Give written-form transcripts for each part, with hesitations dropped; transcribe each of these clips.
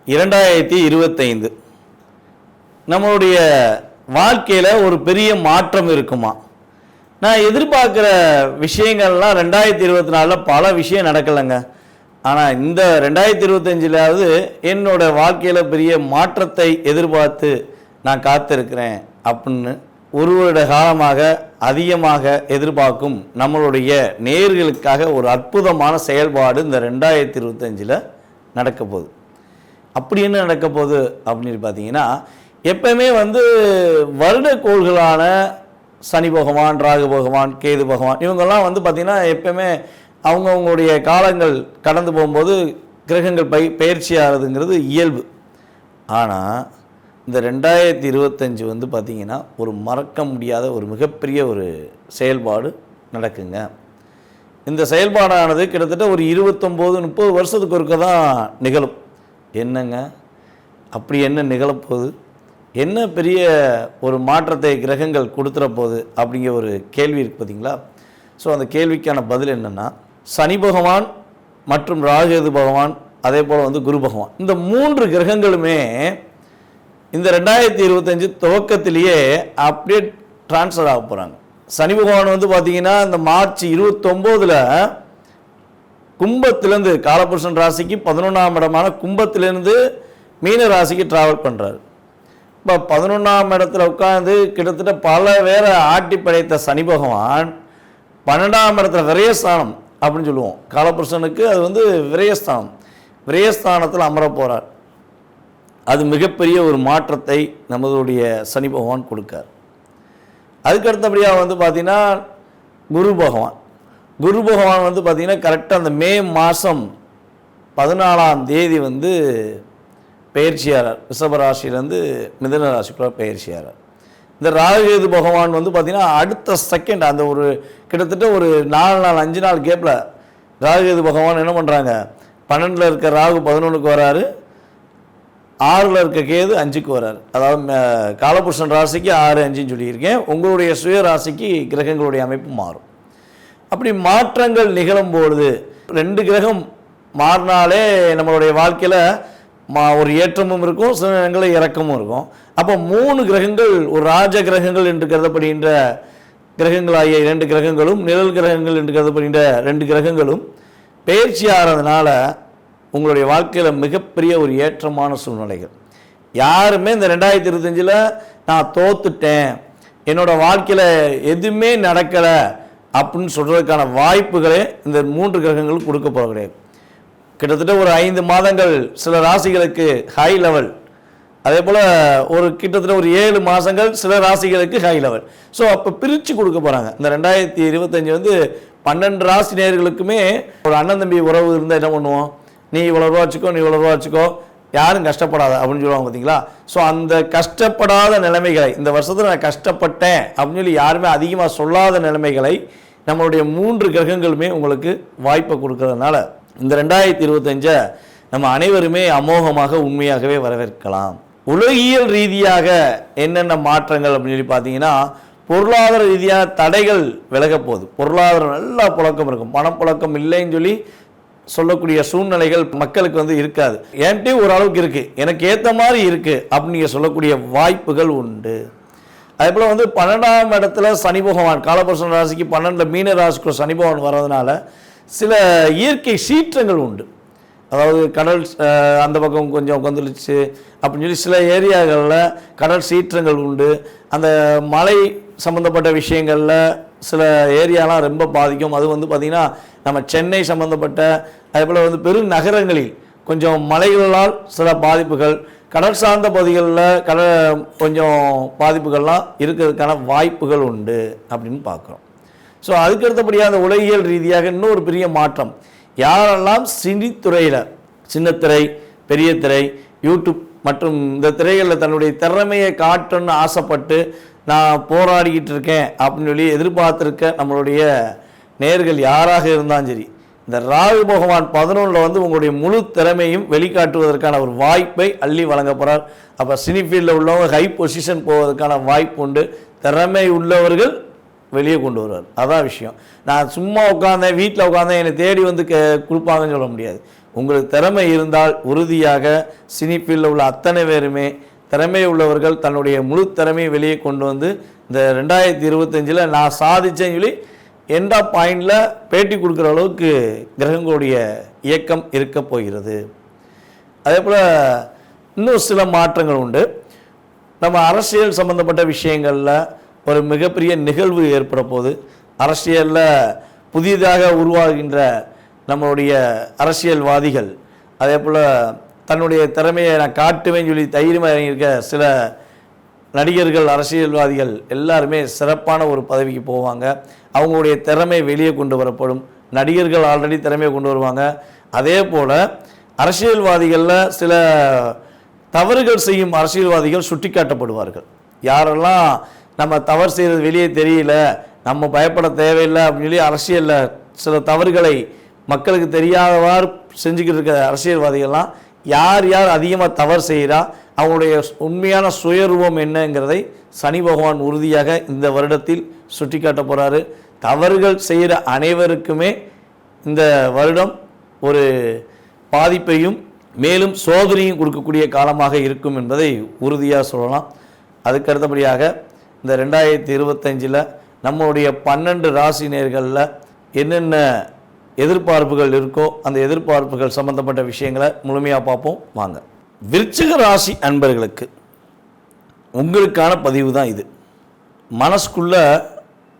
2025 நம்மளுடைய வாழ்க்கையில் ஒரு பெரிய மாற்றம் இருக்குமா? நான் எதிர்பார்க்குற விஷயங்கள்லாம் 2024 பல விஷயம் நடக்கலைங்க. ஆனால் இந்த 2025லாவது என்னோட வாழ்க்கையில் பெரிய மாற்றத்தை எதிர்பார்த்து நான் காத்திருக்கிறேன் அப்படின்னு ஒரு வருட காலமாக அதிகமாக எதிர்பார்க்கும் நம்மளுடைய நேயர்களுக்காக ஒரு அற்புதமான செயல்பாடு இந்த 2025 நடக்க போகுது. அப்படி என்ன நடக்க போகுது அப்படின்னு பார்த்தீங்கன்னா, எப்பவுமே வருடக்கோள்களான சனி பகவான், ராகு பகவான், கேது பகவான் இவங்கெல்லாம் பார்த்திங்கன்னா எப்பவுமே அவங்கவுங்களுடைய காலங்கள் கடந்து போகும்போது கிரகங்கள் பயிற்சி ஆகிறதுங்கிறது இயல்பு. ஆனால் இந்த 2025 பார்த்திங்கன்னா ஒரு மறக்க முடியாத ஒரு மிகப்பெரிய ஒரு செயல்பாடு நடக்குங்க. இந்த செயல்பாடானது கிட்டத்தட்ட ஒரு 29-30 வருஷத்துக்கு ஒருக்க தான் நிகழும். என்னங்க அப்படி என்ன நிகழப்போகுது? என்ன பெரிய ஒரு மாற்றத்தை கிரகங்கள் கொடுத்துற போகுது அப்படிங்கிற ஒரு கேள்வி இருக்குது பார்த்தீங்களா? ஸோ அந்த கேள்விக்கான பதில் என்னென்னா, சனி பகவான் மற்றும் ராகு பகவான் அதே போல் குரு பகவான் இந்த 3 கிரகங்களுமே இந்த 2025 துவக்கத்திலேயே அப்படியே டிரான்ஸ்ஃபர் ஆக போகிறாங்க. சனி பகவான் பார்த்திங்கன்னா இந்த மார்ச் 29 கும்பத்திலேருந்து காலபுருஷன் ராசிக்கு 11ஆம் இடமான கும்பத்திலேருந்து மீன ராசிக்கு ட்ராவல் பண்ணுறாரு. இப்போ 11ஆம் இடத்துல உட்காந்து கிட்டத்தட்ட பல வேற ஆட்டி படைத்த சனி பகவான் 12ஆம் இடத்துல விரயஸ்தானம் அப்படின்னு சொல்லுவோம். காலபுருஷனுக்கு அது விரயஸ்தானம். விரயஸ்தானத்தில் அமர போகிறார். அது மிகப்பெரிய ஒரு மாற்றத்தை நம்மளுடைய சனி பகவான் கொடுக்கார். அதுக்கு அடுத்தபடியாக பார்த்திங்கன்னா குரு பகவான். குரு பகவான் பார்த்திங்கன்னா கரெக்டாக அந்த மே மாதம் 14ஆம் தேதி பயிற்சியாளர் ரிஷபராசிலேருந்து மிதுன ராசிக்குள்ள பயிற்சியாளர். இந்த ராகு பகவான் பார்த்திங்கன்னா அடுத்த செகண்ட் அந்த ஒரு கிட்டத்தட்ட ஒரு 4 நாள் 5 நாள் கேப்பில் ராகு பகவான் என்ன பண்ணுறாங்க, 12ல் இருக்க ராகு 11க்கு வராரு, 6ல் இருக்க கேது 5க்கு வராரு. அதாவது காலபுருஷன் ராசிக்கு 6, 5ன்னு சொல்லியிருக்கேன். உங்களுடைய சுய ராசிக்கு கிரகங்களுடைய அமைப்பு மாறும். அப்படி மாற்றங்கள் நிகழும்பொழுது 2 கிரகம் மாறினாலே நம்மளுடைய வாழ்க்கையில் ஒரு ஏற்றமும் இருக்கும், சில நேரங்களில் இறக்கமும் இருக்கும். அப்போ 3 கிரகங்கள் ஒரு ராஜ கிரகங்கள் என்று கருதப்படுகின்ற கிரகங்களாகிய 2 கிரகங்களும், நிழல் கிரகங்கள் என்று கருதப்படுகின்ற 2 கிரகங்களும் பயிற்சி ஆகிறதுனால உங்களுடைய வாழ்க்கையில் மிகப்பெரிய ஒரு ஏற்றமான சூழ்நிலைகள். யாருமே இந்த 2025 நான் தோத்துட்டேன், என்னோட வாழ்க்கையில் எதுவுமே நடக்கலை அப்படின்னு சொல்கிறதுக்கான வாய்ப்புகளே இந்த 3 கிரகங்களும் கொடுக்க போக கிடையாது. கிட்டத்தட்ட ஒரு 5 மாதங்கள் சில ராசிகளுக்கு ஹை லெவல், அதே போல் ஒரு கிட்டத்தட்ட ஒரு 7 மாதங்கள் சில ராசிகளுக்கு ஹை லெவல். ஸோ அப்போ பிரித்து கொடுக்க போகிறாங்க. இந்த 2025 12 ராசி நேயர்களுக்குமே ஒரு அண்ணன் தம்பி உறவு இருந்தால் என்ன பண்ணுவோம், நீ இவ்வளோ ரூபா வச்சுக்கோ, நீ இவ்வளோ ரூபா வச்சுக்கோ, யாரும் கஷ்டப்படாத அப்படின்னு சொல்லுவாங்க பார்த்தீங்களா? ஸோ அந்த கஷ்டப்படாத நிலைமைகளை இந்த வருஷத்தில் நான் கஷ்டப்பட்டேன் அப்படின்னு சொல்லி யாருமே அதிகமாக சொல்லாத நிலைமைகளை நம்மளுடைய 3 கிரகங்களுமே உங்களுக்கு வாய்ப்பை கொடுக்கறதுனால இந்த 2025 நம்ம அனைவருமே அமோகமாக உண்மையாகவே வரவேற்கலாம். உலகியல் ரீதியாக என்னென்ன மாற்றங்கள் அப்படின்னு சொல்லி பார்த்தீங்கன்னா, பொருளாதார ரீதியாக தடைகள் விலக போகுது. பொருளாதாரம் நல்லா புழக்கம் இருக்கும், பணப்புழக்கம் இல்லைன்னு சொல்லி சொல்லக்கூடிய சூழ்நிலைகள் மக்களுக்கு இருக்காது. என்கிட்ட ஓரளவுக்கு இருக்குது, எனக்கு ஏற்ற மாதிரி இருக்குது அப்படின்னு சொல்லக்கூடிய வாய்ப்புகள் உண்டு. அதே போல் 12ஆம் இடத்துல சனி பகவான் காலபுருஷன் ராசிக்கு 12ல் மீன ராசிக்கு சனி பகவான் வர்றதுனால சில இயற்கை சீற்றங்கள் உண்டு. அதாவது கடல் அந்த பக்கம் கொஞ்சம் கொந்தளிச்சு அப்படின்னு சொல்லி சில ஏரியாக்களில் கடல் சீற்றங்கள் உண்டு. அந்த மழை சம்மந்தப்பட்ட விஷயங்களில் சில ஏரியாலாம் ரொம்ப பாதிக்கும். அது பார்த்திங்கன்னா நம்ம சென்னை சம்மந்தப்பட்ட அதே போல் பெருநகரங்களில் கொஞ்சம் மலைகளால் சில பாதிப்புகள், கடல் சார்ந்த பகுதிகளில் கொஞ்சம் பாதிப்புகள்லாம் இருக்கிறதுக்கான வாய்ப்புகள் உண்டு அப்படின்னு பார்க்குறோம். ஸோ அதுக்கு அடுத்தபடியாக அந்த உலகியல் ரீதியாக இன்னொரு பெரிய மாற்றம், யாரெல்லாம் சினித்துறையில் சின்னத்திரை, பெரிய திரை, யூடியூப் மற்றும் இந்த திரைகளில் தன்னுடைய திறமையை காட்டணும்னு ஆசைப்பட்டு நான் போராடிக்கிட்டு இருக்கேன் அப்படின்னு சொல்லி எதிர்பார்த்துருக்க நம்மளுடைய நேயர்கள் யாராக இருந்தாலும் சரி, இந்த ராகு பகவான் 11ல் உங்களுடைய முழு திறமையும் வெளிக்காட்டுவதற்கான ஒரு வாய்ப்பை அள்ளி வழங்க போகிறார். அப்போ சினி ஃபீல்டில் உள்ளவங்க ஹை பொசிஷன் போவதற்கான வாய்ப்பு உண்டு. திறமை உள்ளவர்கள் வெளியே கொண்டு வருவார். அதான் விஷயம். நான் சும்மா உட்காந்தேன், வீட்டில் உட்காந்தேன், என்னை தேடி கொடுப்பாங்கன்னு சொல்ல முடியாது. உங்களுக்கு திறமை இருந்தால் உறுதியாக சினி ஃபீல்டில் உள்ள அத்தனை பேருமே திறமை உள்ளவர்கள் தன்னுடைய முழு திறமையை வெளியே கொண்டு வந்து இந்த 2025 நான் சாதிச்சேன்னு சொல்லி எண்ட் ஆஃப் பாயிண்டில் பேட்டி கொடுக்குற அளவுக்கு கிரகங்களுடைய இயக்கம் இருக்க போகிறது. அதே போல் இன்னும் சில மாற்றங்கள் உண்டு. நம்ம அரசியல் சம்பந்தப்பட்ட விஷயங்களில் ஒரு மிகப்பெரிய நிகழ்வு ஏற்பட போது அரசியலில் புதிதாக உருவாகின்ற நம்மளுடைய அரசியல்வாதிகள் அதே போல் தன்னுடைய திறமையை நான் காட்டுவேன்னு சொல்லி தைரியமாக இறங்கியிருக்க சில நடிகர்கள் அரசியல்வாதிகள் எல்லாருமே சிறப்பான ஒரு பதவிக்கு போவாங்க. அவங்களுடைய திறமை வெளியே கொண்டு வரப்படும். நடிகர்கள் ஆல்ரெடி திறமையை கொண்டு வருவாங்க. அதே போல் அரசியல்வாதிகளில் சில தவறுகள் செய்யும் அரசியல்வாதிகள் சுட்டி காட்டப்படுவார்கள். யாரெல்லாம் நம்ம தவறு செய்கிறது வெளியே தெரியல, நம்ம பயப்பட தேவையில்லை அப்படின்னு சொல்லி அரசியலில் சில தவறுகளை மக்களுக்கு தெரியாதவாறு செஞ்சுக்கிட்டு இருக்க அரசியல்வாதிகள்லாம் யார் யார் அதிகமாக தவறு செய்கிறா, அவங்களுடைய உண்மையான சுயரூபம் என்னங்கிறதை சனி பகவான் உறுதியாக இந்த வருடத்தில் சுட்டி காட்ட போகிறாரு. தவறுகள் செய்கிற அனைவருக்குமே இந்த வருடம் ஒரு பாதிப்பையும் மேலும் சோதனையும் கொடுக்கக்கூடிய காலமாக இருக்கும் என்பதை உறுதியாக சொல்லலாம். அதுக்கு அடுத்தபடியாக இந்த 2025 நம்மளுடைய 12 ராசி நேர்களில் என்னென்ன எதிர்பார்ப்புகள் இருக்கோ அந்த எதிர்பார்ப்புகள் சம்பந்தப்பட்ட விஷயங்களை முழுமையாக பார்ப்போம் வாங்க. விருச்சிக ராசி அன்பர்களுக்கு உங்களுக்கான பதிவு தான் இது. மனசுக்குள்ள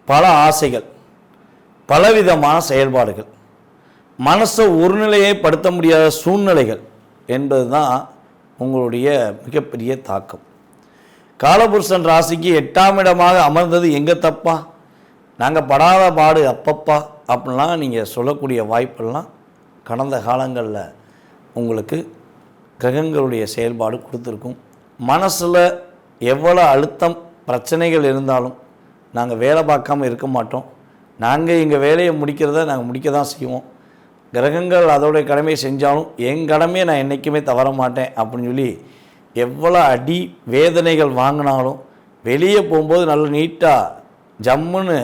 பல ஆசைகள், பலவிதமான செயல்பாடுகள், மனசை ஒருநிலையை படுத்த முடியாத சூழ்நிலைகள் என்பது தான் உங்களுடைய மிகப்பெரிய தாக்கம். காலபுருஷன் ராசிக்கு 8ஆம் இடமாக அமர்ந்தது எங்கே தப்பா, நாங்கள் படாத பாடு அப்பப்பா அப்படின்லாம் நீங்கள் சொல்லக்கூடிய வாய்ப்பெல்லாம் கடந்த காலங்களில் உங்களுக்கு கிரகங்களுடைய செயல்பாடு கொடுத்துருக்கும். மனசில் எவ்வளோ அழுத்தம் பிரச்சனைகள் இருந்தாலும் நாங்கள் வேலை பார்க்காம இருக்க மாட்டோம். நாங்கள் எங்கள் வேலையை முடிக்கிறத நாங்கள் முடிக்க தான் செய்வோம். கிரகங்கள் அதோடைய கடமையை செஞ்சாலும் என் கடமையை நான் என்றைக்குமே தவற மாட்டேன் அப்படின்னு சொல்லி எவ்வளோ அடி வேதனைகள் வாங்கினாலும் வெளியே போகும்போது நல்ல நீட்டாக ஜம்முன்னு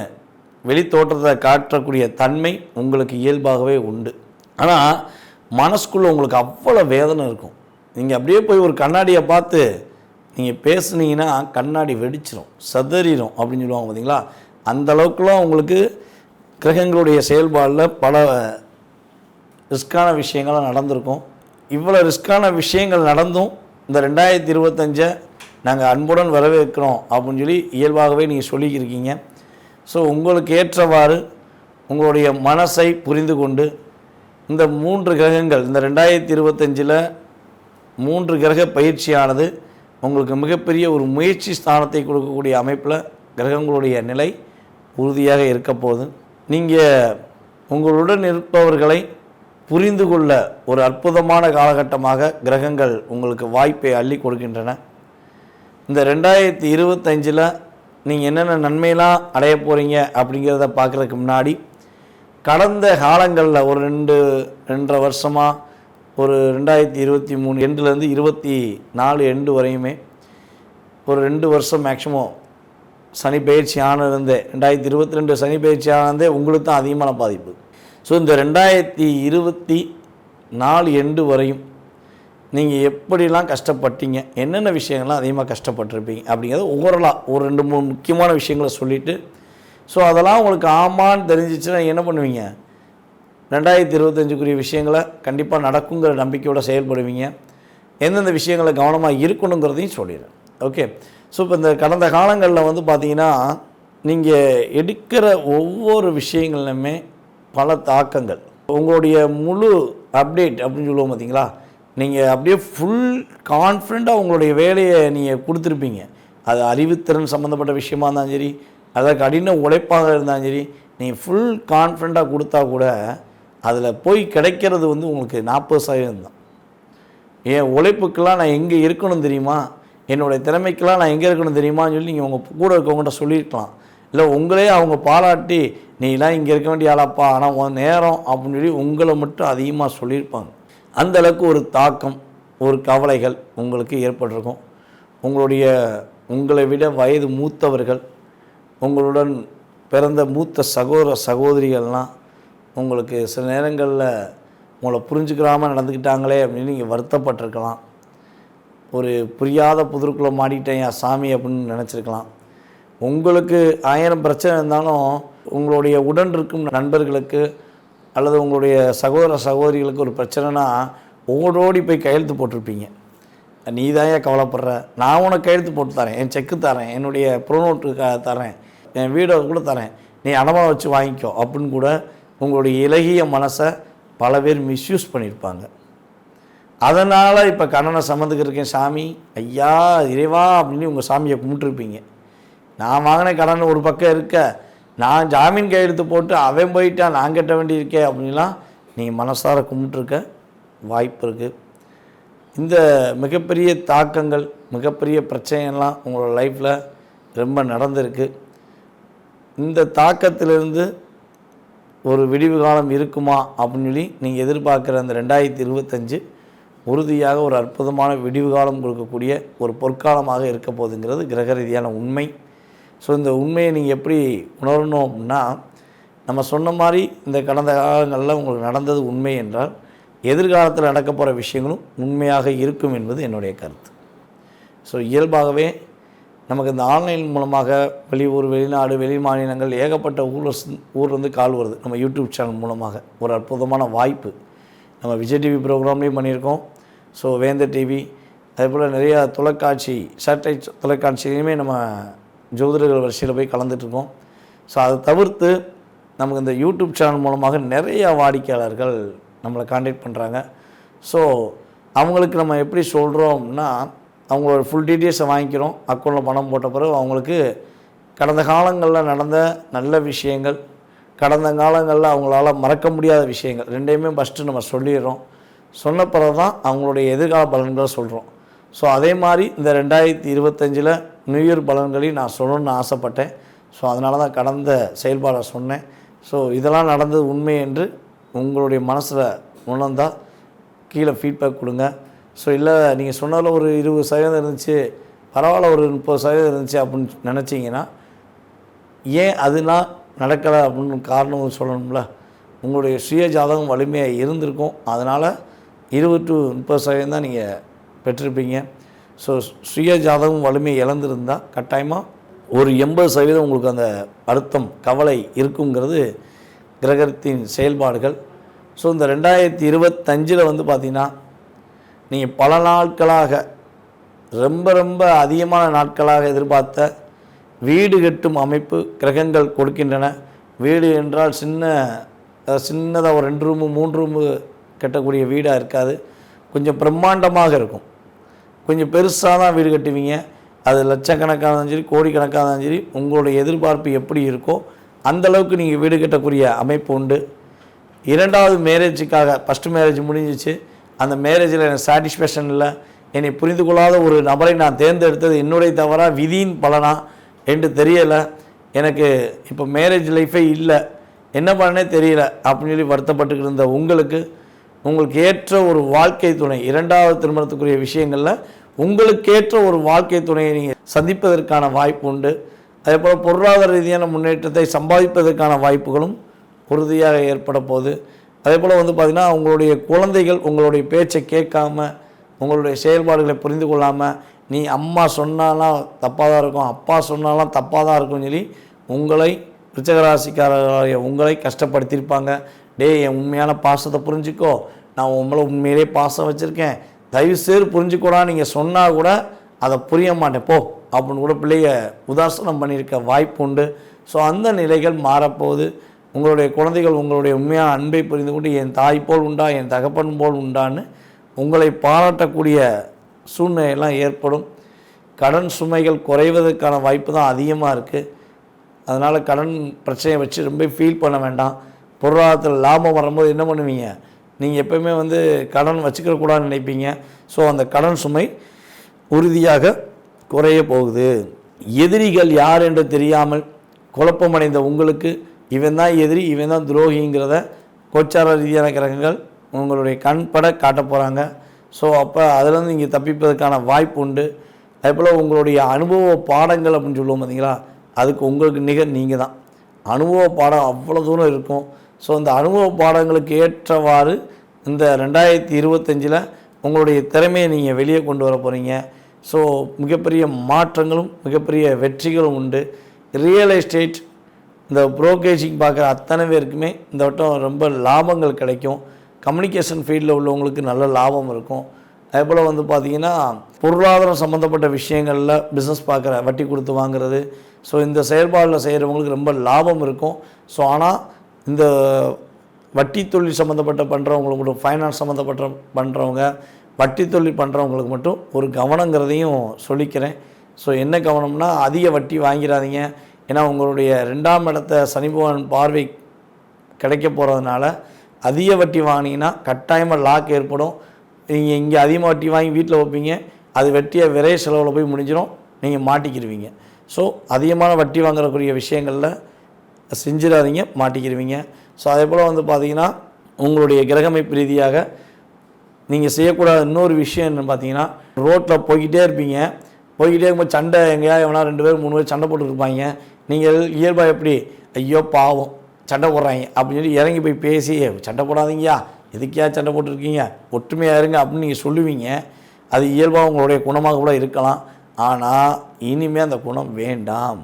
வெளி தோற்றத்தை காட்டக்கூடிய தன்மை உங்களுக்கு இயல்பாகவே உண்டு. ஆனால் மனசுக்குள்ளே உங்களுக்கு அவ்வளோ வேதனை இருக்கும். நீங்கள் அப்படியே போய் ஒரு கண்ணாடியை பார்த்து நீங்கள் பேசுனீங்கன்னா கண்ணாடி வெடிச்சிடும், சதறிடும் அப்படின்னு சொல்லுவாங்க பார்த்தீங்களா. அந்த அளவுக்குலாம் உங்களுக்கு கிரகங்களுடைய செயல்பாடில் பல ரிஸ்கான விஷயங்கள்லாம் நடந்திருக்கும். இவ்வளோ ரிஸ்கான விஷயங்கள் நடந்தும் இந்த 2025 நாங்கள் அன்புடன் வரவேற்கிறோம் அப்படின்னு சொல்லி இயல்பாகவே நீங்கள் சொல்லியிருக்கீங்க. ஸோ உங்களுக்கு ஏற்றவாறு உங்களுடைய மனசை புரிந்து கொண்டு இந்த 3 கிரகங்கள் இந்த 2025 3 கிரக பயிற்சியானது உங்களுக்கு மிகப்பெரிய ஒரு முயற்சி ஸ்தானத்தை கொடுக்கக்கூடிய அமைப்பில் கிரகங்களுடைய நிலை உறுதியாக இருக்க போகுது. நீங்கள் உங்களுடன் இருப்பவர்களை புரிந்து கொள்ள ஒரு அற்புதமான காலகட்டமாக கிரகங்கள் உங்களுக்கு வாய்ப்பை அள்ளி கொடுக்கின்றன. இந்த 2025 நீங்கள் என்னென்ன நன்மையெல்லாம் அடைய போகிறீங்க அப்படிங்கிறத பார்க்குறதுக்கு முன்னாடி கடந்த காலங்களில் ஒரு 2.5 வருஷமாக ஒரு 2023 எண்டுலேருந்து 24 எண்டு வரையுமே ஒரு 2 வருஷம் மேக்ஸிமம் சனி பயிற்சி ஆனதுலேருந்தே 2022 சனி பயிற்சி ஆனதே உங்களுக்கு தான் அதிகமான பாதிப்பு. ஸோ இந்த 2024 எண்டு வரையும் நீங்கள் எப்படிலாம் கஷ்டப்பட்டீங்க, என்னென்ன விஷயங்கள்லாம் அதிகமாக கஷ்டப்பட்டுருப்பீங்க அப்படிங்கிறது ஓவரலாக ஒரு 2-3 முக்கியமான விஷயங்களை சொல்லிவிட்டு ஸோ அதெல்லாம் உங்களுக்கு ஆமான்னு தெரிஞ்சிச்சுன்னா என்ன பண்ணுவீங்க, 2025 விஷயங்களை கண்டிப்பாக நடக்குங்கிற நம்பிக்கையோடு செயல்படுவீங்க. எந்தெந்த விஷயங்களை கவனமாக இருக்கணுங்கிறதையும் சொல்லிடுறேன். ஓகே. ஸோ இப்போ இந்த கடந்த காலங்களில் வந்து பார்த்திங்கன்னா நீங்கள் எடுக்கிற ஒவ்வொரு விஷயங்கள்லையுமே பல தாக்கங்கள், உங்களுடைய முழு அப்டேட் அப்படின்னு சொல்லுவோம் பார்த்தீங்களா, நீங்கள் அப்படியே ஃபுல் கான்ஃபிடண்ட்டாக உங்களுடைய வேலையை நீங்கள் கொடுத்துருப்பீங்க. அது அறிவுத்திறன் சம்மந்தப்பட்ட விஷயமா இருந்தாலும் சரி, அதாவது கடின உழைப்பாக இருந்தாலும் சரி, நீங்கள் ஃபுல் கான்ஃபிடண்ட்டாக கொடுத்தா கூட அதில் போய் கிடைக்கிறது வந்து உங்களுக்கு 40% தான். என் உழைப்புக்கெல்லாம் நான் எங்கே இருக்கணும் தெரியுமா, என்னுடைய திறமைக்கெல்லாம் நான் எங்கே இருக்கணும் தெரியுமான்னு சொல்லி நீங்கள் உங்கள் கூட இருக்கவங்கள்ட்ட சொல்லியிருக்கலாம். இல்லை உங்களே அவங்க பாராட்டி நீலாம் இங்கே இருக்க வேண்டிய ஆளாப்பா, ஆனால் உன் நேரம் அப்படின்னு சொல்லி உங்களை மட்டும் அதிகமாக சொல்லியிருப்பாங்க. அந்தளவுக்கு ஒரு தாக்கம், ஒரு கவலைகள் உங்களுக்கு ஏற்பட்டிருக்கும். உங்களை விட வயது மூத்தவர்கள், உங்களுடன் பிறந்த மூத்த சகோதரிகள்லாம் உங்களுக்கு சில நேரங்களில் உங்களை புரிஞ்சுக்கிறாமல் நடந்துக்கிட்டாங்களே அப்படின்னு நீங்கள் வருத்தப்பட்டிருக்கலாம். ஒரு புரியாத புதிருக்குள்ளே மாட்டிக்கிட்டேன் என் சாமி அப்படின்னு நினச்சிருக்கலாம். உங்களுக்கு 1000 பிரச்சனை இருந்தாலும் உங்களுடைய உடன் இருக்கும் நண்பர்களுக்கு அல்லது உங்களுடைய சகோதர சகோதரிகளுக்கு ஒரு பிரச்சனைனா ஓடோடி போய் கையெழுத்து போட்டிருப்பீங்க. நீ தான் ஏன் கவலைப்படுற, நான் உனக்கு கையெழுத்து போட்டு தரேன், என் செக்கு தரேன், என்னுடைய ப்ரோனோட்டு தரேன், என் வீடை கூட தரேன், நீ அடமாக வச்சு வாங்கிக்கோ அப்படின்னு கூட உங்களுடைய இலகிய மனசை பல பேர் மிஸ்யூஸ் பண்ணியிருப்பாங்க. அதனால் இப்போ கடனை சம்மந்துக்கிருக்கேன் சாமி, ஐயா இறைவா அப்படின்னு உங்கள் சாமியை கும்பிட்டுருப்பீங்க. நான் வாங்கின கடன் ஒரு பக்கம் இருக்க, நான் ஜாமீன் கையெழுத்து போட்டு அவன் போயிட்டா நான் கட்ட வேண்டியிருக்கேன் அப்படின்லாம் நீங்கள் மனசார கும்பிட்டுருக்க வாய்ப்பு இருக்குது. இந்த மிகப்பெரிய தாக்கங்கள், மிகப்பெரிய பிரச்சனைலாம் உங்களோட லைஃப்பில் ரொம்ப நடந்திருக்கு. இந்த தாக்கத்திலிருந்து ஒரு விடிவு காலம் இருக்குமா அப்படின்னு சொல்லி நீங்கள் எதிர்பார்க்குற அந்த 2025 உறுதியாக ஒரு அற்புதமான விடிவு காலம் கொடுக்கக்கூடிய ஒரு பொற்காலமாக இருக்க போகுதுங்கிறது கிரக ரீதியான உண்மை. ஸோ இந்த உண்மையை நீங்கள் எப்படி உணரணும் அப்படின்னா, நம்ம சொன்ன மாதிரி இந்த கடந்த காலங்களில் உங்களுக்கு நடந்தது உண்மை என்றால் எதிர்காலத்தில் நடக்க போகிற விஷயங்களும் உண்மையாக இருக்கும் என்பது என்னுடைய கருத்து. ஸோ இயல்பாகவே நமக்கு இந்த ஆன்லைன் மூலமாக வெளியூர், வெளிநாடு, வெளி மாநிலங்கள் ஏகப்பட்ட ஊர்லேருந்து கால் வருது. நம்ம யூடியூப் சேனல் மூலமாக ஒரு அற்புதமான வாய்ப்பு. நம்ம விஜய் டிவி ப்ரோக்ராம்லேயும் பண்ணியிருக்கோம். ஸோ வேந்தர் டிவி, அதேபோல் நிறையா தொலைக்காட்சி, சேட்டலைட் தொலைக்காட்சியிலையுமே நம்ம ஜோதிடர்கள் வரிசையில் போய் கலந்துட்டுருக்கோம். ஸோ அதை தவிர்த்து நமக்கு இந்த யூடியூப் சேனல் மூலமாக நிறையா வாடிக்கையாளர்கள் நம்மளை கான்டாக்ட் பண்ணுறாங்க. ஸோ அவங்களுக்கு நம்ம எப்படி சொல்கிறோம் அப்படின்னா, அவங்களோட ஃபுல் டீட்டெயில்ஸை வாங்கிக்கிறோம். அக்கௌண்ட்டில் பணம் போட்ட பிறகு அவங்களுக்கு கடந்த காலங்களில் நடந்த நல்ல விஷயங்கள், கடந்த காலங்களில் அவங்களால மறக்க முடியாத விஷயங்கள் ரெண்டையுமே ஃபஸ்ட்டு நம்ம சொல்லிடுறோம். சொன்ன பிறகு தான் அவங்களுடைய எதிர்கால பலன்களை சொல்கிறோம். ஸோ அதே மாதிரி இந்த 2025 நியூ இயர் பலன்களையும் நான் சொல்லணும்னு ஆசைப்பட்டேன். ஸோ அதனால தான் கடந்த செயல்பாடை சொன்னேன். ஸோ இதெல்லாம் நடந்தது உண்மை என்று உங்களுடைய மனசில் உணர்ந்தால் கீழே ஃபீட்பேக் கொடுங்க. ஸோ இல்லை நீங்கள் சொன்னதில் ஒரு 20% இருந்துச்சு, பரவாயில்ல ஒரு 30% இருந்துச்சு அப்படின்னு நினச்சிங்கன்னா, ஏன் அதெல்லாம் நடக்கலை அப்படின்னு காரணம் சொல்லணும்ல. உங்களுடைய சுய ஜாதகம் வலிமையாக இருந்திருக்கும். அதனால் 20 to 30% தான் நீங்கள் பெற்றிருப்பீங்க. ஸோ சுய ஜாதகம் வலிமையை இழந்திருந்தால் கட்டாயமாக ஒரு 80% உங்களுக்கு அந்த அழுத்தம், கவலை இருக்குங்கிறது கிரகத்தின் செயல்பாடுகள். ஸோ இந்த 2025 பார்த்திங்கன்னா, நீங்கள் பல நாட்களாக ரொம்ப ரொம்ப அதிகமான நாட்களாக எதிர்பார்த்த வீடு கட்டும் அமைப்பு கிரகங்கள் கொடுக்கின்றன. வீடு என்றால் சின்னதாக ஒரு 2 ரூமு 3 ரூமு கட்டக்கூடிய வீடாக இருக்காது. கொஞ்சம் பிரம்மாண்டமாக இருக்கும். கொஞ்சம் பெருசாக தான் வீடு கட்டுவீங்க. அது லட்சக்கணக்கானாலும் சரி, கோடிக்கணக்கானாலும் சரி, உங்களுடைய எதிர்பார்ப்பு எப்படி இருக்கோ அந்தளவுக்கு நீங்கள் வீடு கட்டக்கூடிய அமைப்பு உண்டு. 2வது மேரேஜுக்காக, ஃபஸ்ட்டு மேரேஜ் முடிஞ்சிச்சு, அந்த மேரேஜில் எனக்கு சாட்டிஸ்ஃபேக்ஷன் இல்லை, என்னை புரிந்து கொள்ளாத ஒரு நபரை நான் தேர்ந்தெடுத்தது என்னுடைய தவறா விதியின் பலனா என்று தெரியலை, எனக்கு இப்போ மேரேஜ் லைஃபே இல்லை, என்ன பண்ணனே தெரியல அப்படின்னு சொல்லி வருத்தப்பட்டுக்கிட்டு இருந்த உங்களுக்கு ஏற்ற ஒரு வாழ்க்கை துணை, 2வது திருமணத்துக்குரிய விஷயங்களில் உங்களுக்கேற்ற ஒரு வாழ்க்கை துணையை நீங்கள் சந்திப்பதற்கான வாய்ப்பு உண்டு. அதே போல் பொருளாதார ரீதியான முன்னேற்றத்தை சம்பாதிப்பதற்கான வாய்ப்புகளும் உறுதியாக ஏற்பட போகுது. அதே போல் பார்த்திங்கன்னா, உங்களுடைய குழந்தைகள் உங்களுடைய பேச்சை கேட்காம, உங்களுடைய செயல்பாடுகளை புரிந்து கொள்ளாமல், நீ அம்மா சொன்னாலாம் தப்பாக தான் இருக்கும், அப்பா சொன்னாலாம் தப்பாக தான் இருக்கும்னு சொல்லி உங்களை விருச்சிகராசிக்காரர்களாகிய உங்களை கஷ்டப்படுத்தியிருப்பாங்க. என் உண்மையான பாசத்தை புரிஞ்சுக்கோ, நான் உங்களை உண்மையிலே பாசம் வச்சுருக்கேன், தயவுசெய்து புரிஞ்சுக்கூடா, நீங்கள் சொன்னால் கூட அதை புரிய மாட்டேன் போ அப்படின்னு கூட பிள்ளைய உதாசனம் பண்ணியிருக்க வாய்ப்பு உண்டு. ஸோ அந்த நிலைகள் மாறப்போகுது. உங்களுடைய குழந்தைகள் உங்களுடைய உண்மையான அன்பை புரிந்து கொண்டு என் தாய் போல் உண்டா, என் தகப்பன் போல் உண்டான்னு உங்களை பாராட்டக்கூடிய சூழ்நிலையெல்லாம் ஏற்படும். கடன் சுமைகள் குறைவதற்கான வாய்ப்பு தான் அதிகமாக இருக்குது. அதனால் கடன் பிரச்சனையை வச்சு ரொம்ப ஃபீல் பண்ண வேண்டாம். பொருளாதாரத்தில் லாபம் வரும்போது என்ன பண்ணுவீங்க, நீங்கள் எப்போயுமே கடன் வச்சுக்கிறக்கூடாதுன்னு நினைப்பீங்க. ஸோ அந்த கடன் சுமை உறுதியாக குறைய போகுது. எதிரிகள் யார் என்று தெரியாமல் குழப்பமடைந்த உங்களுக்கு இவன் தான் எதிரி, இவன் தான் துரோகிங்கிறத கோச்சார ரீதியான கிரகங்கள் உங்களுடைய கண்பட காட்ட போகிறாங்க. ஸோ அப்போ அதிலேருந்து நீங்கள் தப்பிப்பதற்கான வாய்ப்பு உண்டு. அதேபோல் உங்களுடைய அனுபவ பாடங்கள் அப்படின்னு சொல்லுவோம் பார்த்தீங்களா, அதுக்கு உங்களுக்கு நிகர் நீங்கள் தான். அனுபவ பாடம் அவ்வளோ தூரம் இருக்கும். ஸோ அந்த அனுபவ பாடங்களுக்கு ஏற்றவாறு இந்த 2025 உங்களுடைய திறமையை நீங்கள் வெளியே கொண்டு வர போகிறீங்க. ஸோ மிகப்பெரிய மாற்றங்களும் மிகப்பெரிய வெற்றிகளும் உண்டு. ரியல் எஸ்டேட், இந்த புரோக்கேஜிங் பார்க்குற அத்தனை பேருக்குமே இந்த வட்டம் ரொம்ப லாபங்கள் கிடைக்கும். கம்யூனிகேஷன் ஃபீல்டில் உள்ளவங்களுக்கு நல்ல லாபம் இருக்கும். அதேபோல் வந்து பார்த்திங்கன்னா பொருளாதாரம் சம்மந்தப்பட்ட விஷயங்களில் பிஸ்னஸ் பார்க்குற, வட்டி கொடுத்து வாங்குறது, ஸோ இந்த செயல்பாடில் செய்கிறவங்களுக்கு ரொம்ப லாபம் இருக்கும். ஸோ ஆனால் இந்த வட்டி தொழில் சம்மந்தப்பட்ட பண்ணுறவங்களுக்கு மட்டும், ஃபைனான்ஸ் சம்மந்தப்பட்ட பண்ணுறவங்க, வட்டி தொழில் பண்ணுறவங்களுக்கு மட்டும் ஒரு கவனங்கிறதையும் சொல்லிக்கிறேன். ஸோ என்ன கவனம்னா, அதிக வட்டி வாங்கிடாதீங்க. ஏன்னா உங்களுடைய 2ஆம் இடத்த சனி பகவான் பார்வை கிடைக்க போகிறதுனால அதிக வட்டி வாங்கினீங்கன்னா கட்டாயமாக லாக் ஏற்படும். நீங்கள் இங்கே அதிகமாக வட்டி வாங்கி வீட்டில் வைப்பீங்க, அது வெட்டியை விரைய செலவில் போய் முடிஞ்சிடும், நீங்கள் மாட்டிக்கிடுவீங்க. ஸோ அதிகமான வட்டி வாங்குறக்கூடிய விஷயங்களில் செஞ்சிடாதீங்க, மாட்டிக்கிடுவீங்க. ஸோ அதே போல் வந்து பார்த்திங்கன்னா உங்களுடைய கிரகமைப்பு ரீதியாக நீங்கள் செய்யக்கூடாத இன்னொரு விஷயம் என்னென்னு பார்த்தீங்கன்னா, ரோட்டில் போய்கிட்டே இருப்பீங்க, போய்கிட்டே இருக்கும்போது சண்டை எங்கேயா எவனா 2 பேர் 3 பேர் சண்டை போட்டுருப்பாங்க. நீங்கள் இயல்பாக எப்படி, ஐயோ பாவம் சண்டை போடுறாங்க அப்படின்னு சொல்லி இறங்கி போய் பேசி, சண்டை போடாதீங்கயா, எதுக்கியா சண்டை போட்டுருக்கீங்க, ஒற்றுமையாக இருங்க அப்படின்னு நீங்கள் சொல்லுவீங்க. அது இயல்பாக உங்களுடைய குணமாக கூட இருக்கலாம். ஆனால் இனிமேல் அந்த குணம் வேண்டாம்.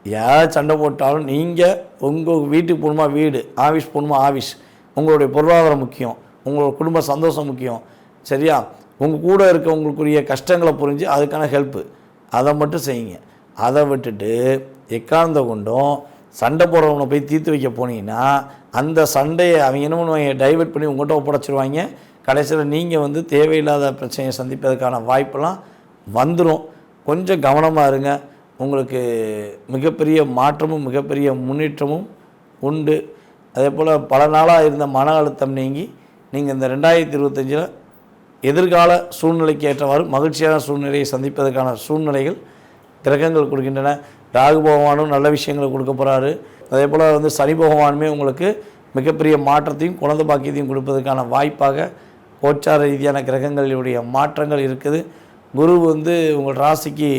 யார் சண்டை போட்டாலும் நீங்கள் உங்கள் வீட்டுக்கு போகணுமா வீடு, ஆஃபீஸ் போகணுமா ஆஃபீஸ், உங்களுடைய பொருளாதாரம் முக்கியம், உங்களோட குடும்ப சந்தோஷம் முக்கியம். சரியா? உங்கள் கூட இருக்கவங்களுக்குரிய கஷ்டங்களை புரிஞ்சு அதுக்கான ஹெல்ப்பு அதை மட்டும் செய்யுங்க. அதை விட்டுட்டு எக்காரணத்தை கொண்டும் சண்டை போடுறவனை போய் தீர்த்து வைக்க போனீங்கன்னா அந்த சண்டையை அவங்க என்ன பண்ணுவாங்க, டைவெர்ட் பண்ணி உங்கள்கிட்ட ஒப்படைச்சிருவாங்க. கடைசியில் நீங்கள் வந்து தேவையில்லாத பிரச்சனையை சந்திப்பதற்கான வாய்ப்பெல்லாம் வந்துடும். கொஞ்சம் கவனமாக இருங்க. உங்களுக்கு மிகப்பெரிய மாற்றமும் மிகப்பெரிய முன்னேற்றமும் உண்டு. அதே போல் பல நாளாக இருந்த மன அழுத்தம் நீங்கி நீங்கள் இந்த 2025 எதிர்கால சூழ்நிலைக்கு ஏற்றவாறு மகிழ்ச்சியான சூழ்நிலையை சந்திப்பதற்கான சூழ்நிலைகள் கிரகங்கள் கொடுக்கின்றன. ராகு பகவானும் நல்ல விஷயங்களை கொடுக்க போகிறாரு. அதே போல் வந்து சனி பகவானுமே உங்களுக்கு மிகப்பெரிய மாற்றத்தையும் குழந்தை பாக்கியத்தையும் கொடுப்பதற்கான வாய்ப்பாக கோச்சார ரீதியான கிரகங்களுடைய மாற்றங்கள் இருக்குது. குரு வந்து உங்கள் ராசிக்கு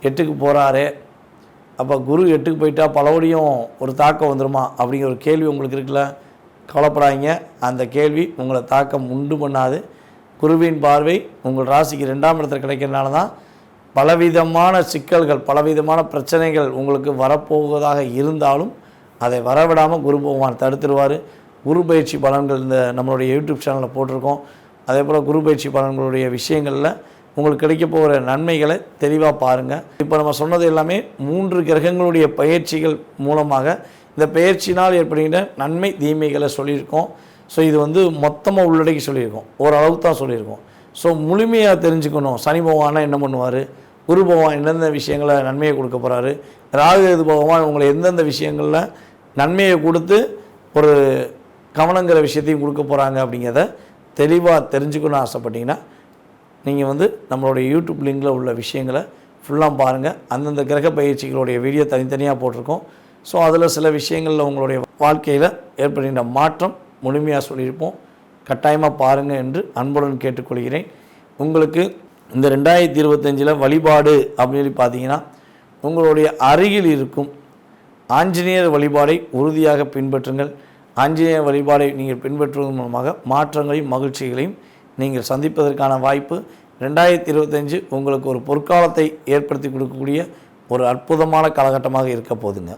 8க்கு போகிறாரு. அப்போ குரு 8க்கு போயிட்டா பலபடியும் ஒரு தாக்கம் வந்துடுமா அப்படிங்கிற ஒரு கேள்வி உங்களுக்கு இருக்குல்ல. கவலைப்படாதீங்க, அந்த கேள்வி உங்களை தாக்கம் உண்டு பண்ணாது. குருவின் பார்வை உங்கள் ராசிக்கு 2ஆம் இடத்துல கிடைக்கிறதுனால தான் பலவிதமான சிக்கல்கள், பலவிதமான பிரச்சனைகள் உங்களுக்கு வரப்போவதாக இருந்தாலும் அதை வரவிடாமல் குரு பகவான் தடுத்துடுவார். குரு பயிற்சி பலன்கள் இந்த நம்மளுடைய யூடியூப் சேனலில் போட்டிருக்கோம். அதே போல் குரு பயிற்சி பலன்களுடைய விஷயங்களில் உங்களுக்கு கிடைக்க போகிற நன்மைகளை தெளிவாக பாருங்கள். இப்போ நம்ம சொன்னது எல்லாமே 3 கிரகங்களுடைய பயிற்சிகள் மூலமாக இந்த பயிற்சினால் ஏற்படுகின்ற நன்மை தீமைகளை சொல்லியிருக்கோம். ஸோ இது வந்து மொத்தமாக உள்ளடக்கி சொல்லியிருக்கோம், ஓரளவுக்கு தான் சொல்லியிருக்கோம். ஸோ முழுமையாக தெரிஞ்சுக்கணும். சனி பகவானா என்ன பண்ணுவார், குரு பகவான் எந்தெந்த விஷயங்களை நன்மையை கொடுக்க போகிறாரு, ராகு பகவான் உங்களை எந்தெந்த விஷயங்களில் நன்மையை கொடுத்து ஒரு கவனங்கிற விஷயத்தையும் கொடுக்க போகிறாங்க அப்படிங்கிறத தெளிவாக தெரிஞ்சுக்கணும்னு ஆசைப்பட்டீங்கன்னா நீங்கள் வந்து நம்மளுடைய யூடியூப் லிங்கில் உள்ள விஷயங்களை ஃபுல்லாக பாருங்கள். அந்தந்த கிரக பயிற்சிகளுடைய வீடியோ தனித்தனியாக போட்டிருக்கோம். ஸோ அதில் சில விஷயங்களில் உங்களுடைய வாழ்க்கையில் ஏற்படுகின்ற மாற்றம் முழுமையாக சொல்லியிருப்போம். கட்டாயமாக பாருங்கள் என்று அன்புடன் கேட்டுக்கொள்கிறேன். உங்களுக்கு இந்த 2025 வழிபாடு அப்படின்னு சொல்லி பார்த்தீங்கன்னா, உங்களுடைய அருகில் இருக்கும் ஆஞ்சநேயர் வழிபாடை உறுதியாக பின்பற்றுங்கள். ஆஞ்சநேயர் வழிபாடை நீங்கள் பின்பற்றுவதன் மூலமாக மாற்றங்களையும் மகிழ்ச்சிகளையும் நீங்கள் சந்திப்பதற்கான வாய்ப்பு 2025 உங்களுக்கு ஒரு பொற்காலத்தை ஏற்படுத்தி கொடுக்கக்கூடிய ஒரு அற்புதமான காலகட்டமாக இருக்க போதுங்க.